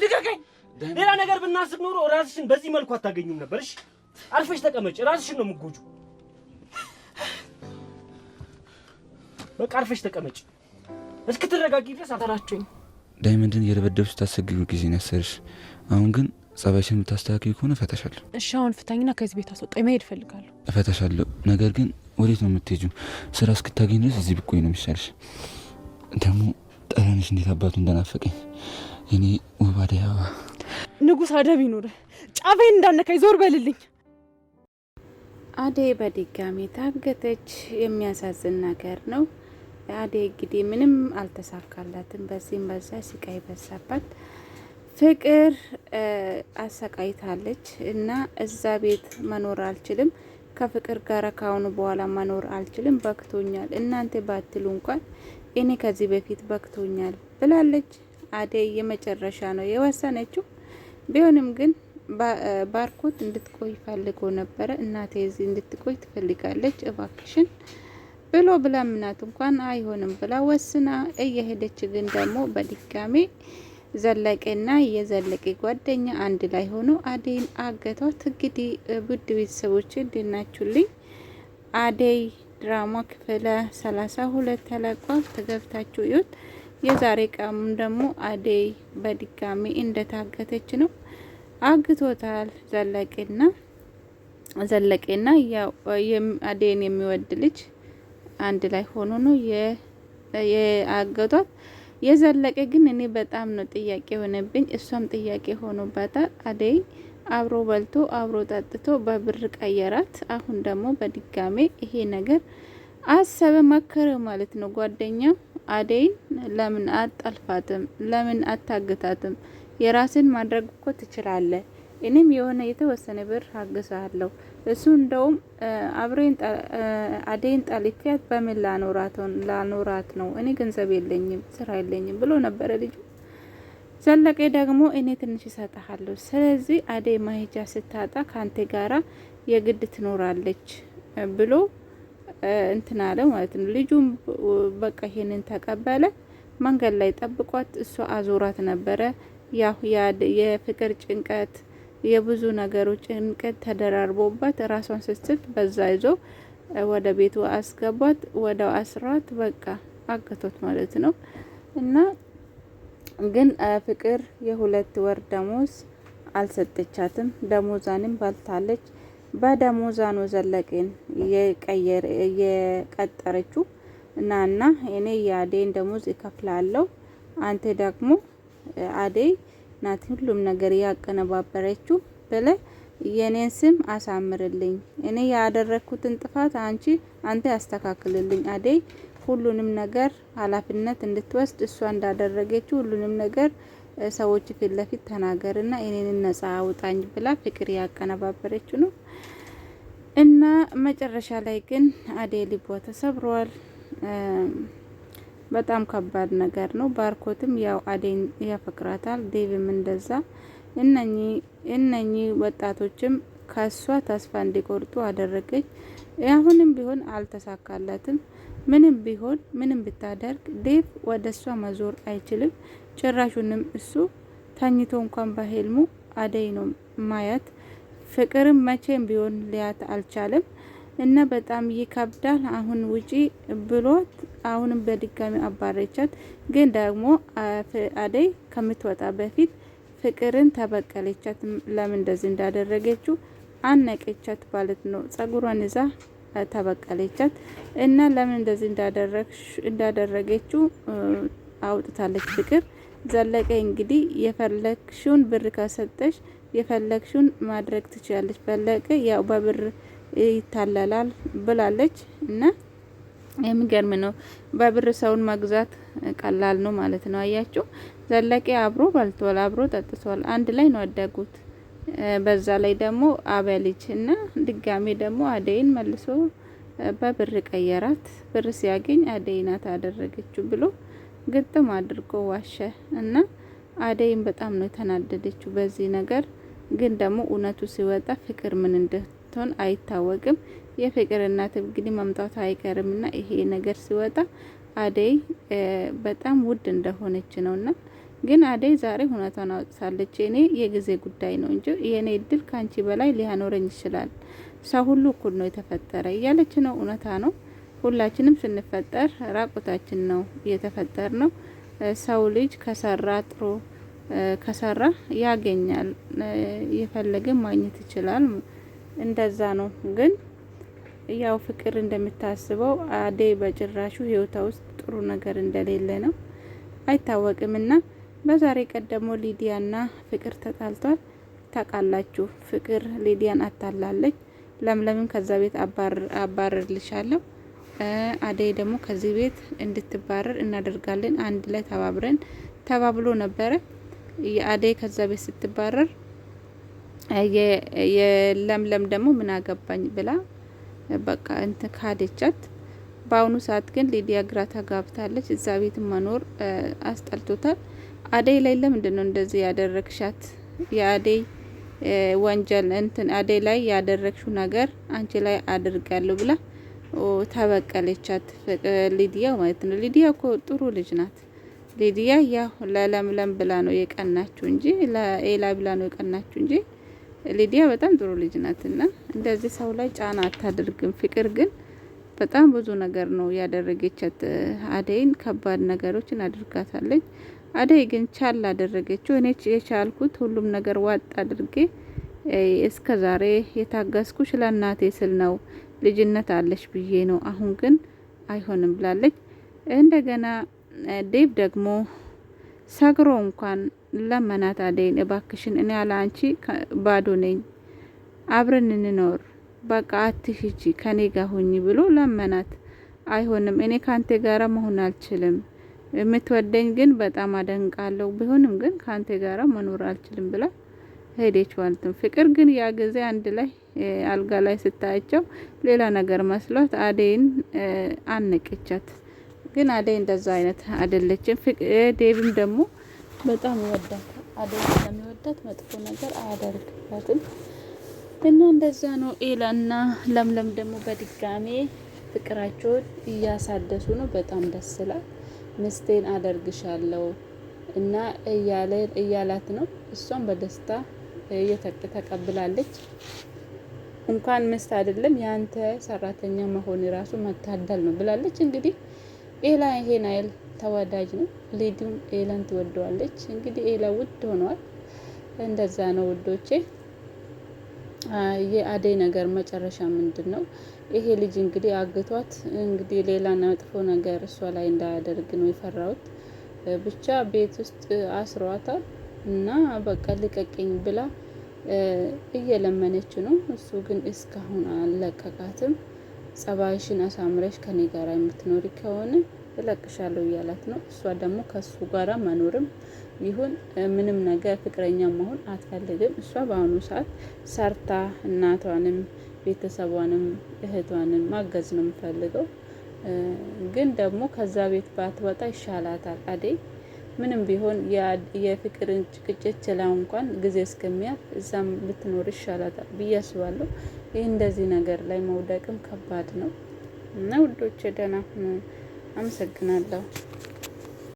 ልቀቀኝ። ሌላ ነገር ብናስብ ኖሮ ራስሽን በዚህ መልኩ አታገኙም ነበር። እሺ አርፈሽ ተቀመጭ። ራስሽን ነው የምትጎጂው። በቃ አርፈሽ ተቀመጭ እስክትረጋጊ ድረስ። አታራችሁኝ። ዳይመንድን እየደበደብሽ ታሰግጊው ጊዜ ነው ያሰርሽ። አሁን ግን ጸባይሽን የምታስተካክዪ ከሆነ እፈታሻለሁ። እሺ አሁን ፍታኝና ከዚህ ቤት አስወጣኝ። መሄድ እፈልጋለሁ። እፈታሻለሁ። ነገር ግን ወዴት ነው የምትሄጂው? ስራ እስክታገኝ ድረስ እዚህ ብቆይ ነው የሚሻልሽ። ደግሞ ጠረንሽ እንዴት አባቱ እንደናፈቀኝ የኔ ውብ አደይ አበባ። ንጉስ አደብ ይኑር። ጫፌን እንዳነካኝ ዞር በልልኝ። አደይ በድጋሚ ታገተች። የሚያሳዝን ነገር ነው። አደይ እንግዲህ ምንም አልተሳካላትም። በዚህም በዛ ስቃይ በዛባት። ፍቅር አሰቃይታለች እና እዛ ቤት መኖር አልችልም፣ ከፍቅር ጋር ካሁኑ በኋላ መኖር አልችልም፣ በክቶኛል፣ እናንተ ባትሉ እንኳን እኔ ከዚህ በፊት በክቶኛል ብላለች። አደይ የመጨረሻ ነው የወሰነችው። ቢሆንም ግን ባርኮት እንድትቆይ ፈልጎ ነበረ። እናቴ እዚህ እንድትቆይ ትፈልጋለች እባክሽን ብሎ ብለምናት እንኳን አይሆንም ብላ ወስና እየሄደች ግን ደግሞ በድጋሜ ዘለቀና የዘለቀ ጓደኛ አንድ ላይ ሆኖ አደይን አገቷት። እንግዲህ ውድ ቤተሰቦች እንድናችሁልኝ አደይ ድራማ ክፍል 32 ተለቋል። ተገብታችሁ ይሁት። የዛሬ ቀኑን ደግሞ አደይ በድጋሚ እንደታገተች ነው። አግቶታል ዘለቀና ያው አደይን የሚወድ ልጅ አንድ ላይ ሆኖ ነው የአገቷት። የዘለቀ ግን እኔ በጣም ነው ጥያቄ ሆነብኝ። እሷም ጥያቄ ሆኖባታል። አደይ አብሮ በልቶ አብሮ ጠጥቶ በብር ቀየራት። አሁን ደግሞ በድጋሜ ይሄ ነገር አሰበ መከረ ማለት ነው። ጓደኛው አደይን ለምን አጣልፋትም? ለምን አታግታትም? የራስን ማድረግ እኮ ትችላለህ። እኔም የሆነ የተወሰነ ብር አግዛለሁ። እሱ እንደውም አብሬን አደይን ጣልፊያት በምን ላኖራት ነው? እኔ ገንዘብ የለኝም፣ ስራ የለኝም ብሎ ነበረ ልጁ። ዘለቀ ደግሞ እኔ ትንሽ እሰጥሃለሁ፣ ስለዚህ አደይ ማሄጃ ስታጣ ካንተ ጋራ የግድ ትኖራለች ብሎ እንትን አለ ማለት ነው። ልጁም በቃ ይሄንን ተቀበለ። መንገድ ላይ ጠብቋት እሷ አዞራት ነበረ። ያው የፍቅር ጭንቀት የብዙ ነገሮች ጭንቀት ተደራርቦባት ራሷን ስትስት በዛ ይዞ ወደ ቤቱ አስገባት። ወደ አስራት በቃ አገቶት ማለት ነው። እና ግን ፍቅር የ2 ወር ደሞዝ አልሰጠቻትም። ደሞዛንም ባልታለች። በደሞዛ ነው ዘለቀን የቀጠረችው እና እኔ የአደይን ደሞዝ እከፍላለሁ፣ አንተ ደግሞ አደይ ናት ሁሉም ነገር ያቀነባበረችው ብለ የኔን ስም አሳምርልኝ፣ እኔ ያደረኩትን ጥፋት አንተ ያስተካክልልኝ። አደይ ሁሉንም ነገር ኃላፊነት እንድትወስድ እሷ እንዳደረገችው ሁሉንም ነገር ሰዎች ፊት ለፊት ተናገርና እኔን ነጻ አውጣኝ ብላ ፍቅር ያቀነባበረችው ነው። እና መጨረሻ ላይ ግን አደይ ልቧ ተሰብሯል። በጣም ከባድ ነገር ነው። ባርኮትም ያው አደይን ያፈቅራታል፣ ዴቭም እንደዛ። እነኚህ ወጣቶችም ከሷ ተስፋ እንዲቆርጡ አደረገች። አሁንም ቢሆን አልተሳካላትም። ምንም ቢሆን ምንም ብታደርግ ዴቭ ወደ እሷ መዞር አይችልም። ጭራሹንም እሱ ተኝቶ እንኳን በህልሙ አደይ ነው ማያት። ፍቅርም መቼም ቢሆን ሊያት አልቻለም። እና በጣም ይከብዳል። አሁን ውጪ ብሎት አሁንም በድጋሚ አባረቻት። ግን ደግሞ አደይ ከምትወጣ በፊት ፍቅርን ተበቀለቻት። ለምን እንደዚህ እንዳደረገችው አነቀቻት ማለት ነው። ጸጉሯን ይዛ ተበቀለቻት እና ለምን እንደዚህ እንዳደረገችው አውጥታለች ፍቅር። ዘለቀ እንግዲህ የፈለግሽውን ብር ከሰጠሽ የፈለግሽውን ማድረግ ትችላለች፣ ፈለቀ ያው በብር ይታለላል ብላለች። እና የሚገርም ነው። በብር ሰውን መግዛት ቀላል ነው ማለት ነው። አያችሁ፣ ዘለቀ አብሮ በልቷል፣ አብሮ ጠጥቷል፣ አንድ ላይ ነው ያደጉት። በዛ ላይ ደግሞ አበልጅ እና ድጋሜ ደግሞ አደይን መልሶ በብር ቀየራት። ብር ሲያገኝ አደይ ናት አደረገችው ብሎ ግጥም አድርጎ ዋሸ። እና አደይን በጣም ነው የተናደደችው በዚህ ነገር። ግን ደግሞ እውነቱ ሲወጣ ፍቅር ምን እንደሆነ አይታወቅም። የፍቅር እናት እንግዲህ መምጣቱ አይቀርምና ይሄ ነገር ሲወጣ አደይ በጣም ውድ እንደሆነች ነውና ግን አደይ ዛሬ እውነቷን አውጥታለች። እኔ የጊዜ ጉዳይ ነው እንጂ የኔ እድል ካንቺ በላይ ሊያኖረኝ ይችላል፣ ሰው ሁሉ እኩል ነው የተፈጠረ እያለች ነው። እውነታ ነው። ሁላችንም ስንፈጠር ራቁታችን ነው የተፈጠር ነው። ሰው ልጅ ከሰራ ጥሩ ከሰራ ያገኛል፣ የፈለገ ማግኘት ይችላል። እንደዛ ነው። ግን ያው ፍቅር እንደምታስበው አደይ በጭራሹ ህይወቷ ውስጥ ጥሩ ነገር እንደሌለ ነው አይታወቅምና በዛሬ ቀን ደግሞ ሊዲያና ፍቅር ተጣልቷል። ታውቃላችሁ፣ ፍቅር ሊዲያን አታላለች። ለምለምም ከዛ ቤት አባረርልሻለሁ፣ አደይ ደግሞ ከዚህ ቤት እንድትባረር እናደርጋለን፣ አንድ ላይ ተባብሎ ነበረ። የአደይ ከዛ ቤት ስትባረር የለምለም ደግሞ ምን አገባኝ ብላ በቃ እንትን ካደቻት። በአሁኑ ሰዓት ግን ሊዲያ ግራ ተጋብታለች። እዛ ቤት መኖር አስጠልቶታል። አደይ ላይ ለምንድን ነው እንደዚህ ያደረግሻት? የአደይ ወንጀል እንትን አደይ ላይ ያደረግሽው ነገር አንቺ ላይ አድርጋለሁ ብላ ተበቀለቻት፣ ሊዲያ ማለት ነው። ሊዲያ እኮ ጥሩ ልጅ ናት። ሊዲያ ያው ለለምለም ብላ ነው የቀናችሁ እንጂ ለኤላ ብላ ነው የቀናችሁ እንጂ ሊዲያ በጣም ጥሩ ልጅ ናትና እንደዚህ ሰው ላይ ጫና አታደርግም። ፍቅር ግን በጣም ብዙ ነገር ነው ያደረገቻት። አደይን ከባድ ነገሮችን አድርጋታለች። አደይ ግን ቻል አደረገችው። እኔ የቻልኩት ሁሉም ነገር ዋጥ አድርጌ እስከ ዛሬ የታገስኩሽ ለእናቴ ስል ነው፣ ልጅነት አለሽ ብዬ ነው። አሁን ግን አይሆንም ብላለች። እንደገና ዴቭ ደግሞ ሰግሮ እንኳን ለመናት አደይን፣ እባክሽን እኔ ያለ አንቺ ባዶ ነኝ፣ አብረን እንኖር፣ በቃ አትሂጂ፣ ከኔ ጋር ሁኚ ብሎ ለመናት። አይሆንም፣ እኔ ካንተ ጋራ መሆን አልችልም፣ የምትወደኝ ግን በጣም አደንቃለሁ፣ ቢሆንም ግን ካንተ ጋራ መኖር አልችልም ብላ ሄደች ማለት ነው። ፍቅር ግን ያ ጊዜ አንድ ላይ አልጋ ላይ ስታያቸው ሌላ ነገር መስሏት አደይን አነቀቻት። ግን አደይ እንደዛ አይነት አይደለችም። ዴቭም ደግሞ በጣም ይወዳት፣ አደይ ስለሚወዳት መጥፎ ነገር አያደርግባትም። እና እንደዛ ነው። ኤላና ለምለም ደግሞ በድጋሜ ፍቅራቸውን እያሳደሱ ነው። በጣም ደስ ይላል። ምስቴን አደርግሻለሁ እና እያላት ነው። እሷም በደስታ ተቀብላለች። እንኳን ምስት አይደለም ያንተ ሰራተኛ መሆን ራሱ መታደል ነው ብላለች። እንግዲህ ኤላ ይሄን አይል ተወዳጅ ነው። ሌዲም ኤላን ትወደዋለች። እንግዲህ ኤላ ውድ ሆኗል። እንደዛ ነው ውዶቼ። የአደይ ነገር መጨረሻ ምንድን ነው? ይሄ ልጅ እንግዲህ አግቷት እንግዲህ ሌላ መጥፎ ነገር እሷ ላይ እንዳያደርግ ነው የፈራሁት። ብቻ ቤት ውስጥ አስሯታል እና በቃ ልቀቀኝ ብላ እየለመነች ነው። እሱ ግን እስካሁን አልለቀቃትም። ጸባይሽን አሳምረሽ ከኔ ጋራ የምትኖሪ ከሆነ እለቅሻለሁ እያላት ነው። እሷ ደግሞ ከሱ ጋራ መኖርም ይሁን ምንም ነገር ፍቅረኛ መሆን አትፈልግም። እሷ በአሁኑ ሰዓት ሰርታ እናቷንም ቤተሰቧንም እህቷንም ማገዝ ነው የምፈልገው። ግን ደግሞ ከዛ ቤት ባትወጣ ይሻላታል። አደይ ምንም ቢሆን የፍቅርን ጭቅጭት ችላ እንኳን ጊዜ እስከሚያልፍ እዛም ብትኖር ይሻላታል ብዬ አስባለሁ። ይህ እንደዚህ ነገር ላይ መውደቅም ከባድ ነው እና ውዶቼ ደህና ሁኑ። አመሰግናለሁ።